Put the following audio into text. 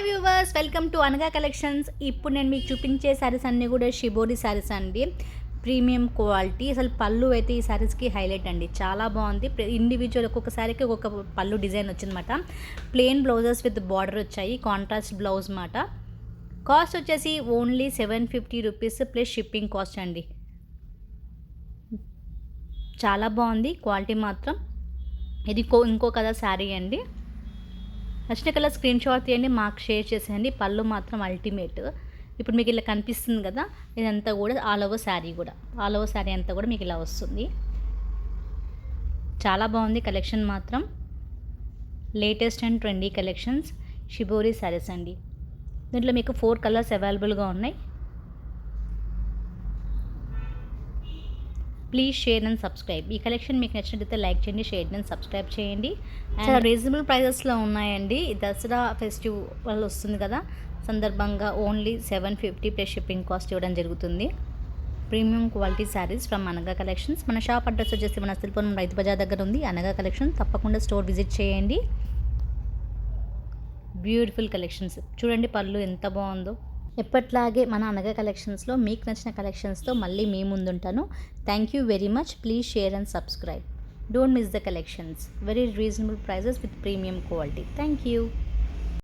Viewers, welcome to అనగా collections. ఇప్పుడు నేను మీకు చూపించే శారీస్ అన్నీ కూడా షిబోరి శారీస్ అండి. Premium quality. అసలు పళ్ళు అయితే ఈ శారీస్కి హైలైట్ అండి. చాలా బాగుంది. ఇండివిజువల్ ఒక్కొక్క శారీకి ఒక్కొక్క పళ్ళు డిజైన్ వచ్చిందన్నమాట. ప్లెయిన్ బ్లౌజెస్ విత్ బార్డర్ వచ్చాయి. కాంట్రాస్ట్ బ్లౌజ్ మాట. కాస్ట్ వచ్చేసి only 750 rupees plus shipping cost అండి. చాలా బాగుంది క్వాలిటీ మాత్రం. ఇది ఇంకో కలర్ శారీ అండి. నచ్చిన కలర్ స్క్రీన్ షాట్ తీయండి, మాకు షేర్ చేసేయండి. పళ్ళు మాత్రం అల్టిమేట్. ఇప్పుడు మీకు ఇలా కనిపిస్తుంది కదా, ఇదంతా కూడా ఆల్ ఓవర్ శారీ అంతా కూడా మీకు ఇలా వస్తుంది. చాలా బాగుంది కలెక్షన్ మాత్రం. Latest and trendy collections shibori saris అండి. దీంట్లో మీకు 4 కలర్స్ అవైలబుల్గా ఉన్నాయి. Please share and subscribe. ఈ కలెక్షన్ మీకు నచ్చినట్లయితే లైక్ చేయండి, షేర్ అండ్ సబ్స్క్రైబ్ చేయండి. చాలా రీజనబుల్ ప్రైజెస్లో ఉన్నాయండి. దసరా ఫెస్టివల్ వస్తుంది కదా, సందర్భంగా ఓన్లీ 750 ప్లస్ షిప్పింగ్ కాస్ట్ ఇవ్వడం జరుగుతుంది. ప్రీమియం క్వాలిటీ శారీస్ ఫ్రమ్ అనగా కలెక్షన్స్. మన షాప్ అడ్రస్ వచ్చేసి మన సిల్పురం రైతు బజార్ దగ్గర ఉంది, అనగా కలెక్షన్. తప్పకుండా స్టోర్ విజిట్ చేయండి. బ్యూటిఫుల్ కలెక్షన్స్ చూడండి. పళ్ళు ఎంత బాగుందో. ఎప్పట్లాగే మన అనగా కలెక్షన్స్లో మీకు నచ్చిన కలెక్షన్స్తో మళ్ళీ మీ ముందుంటాను. Thank you very much. Please share and subscribe. Don't miss the collections. Very reasonable prices with premium quality. Thank you.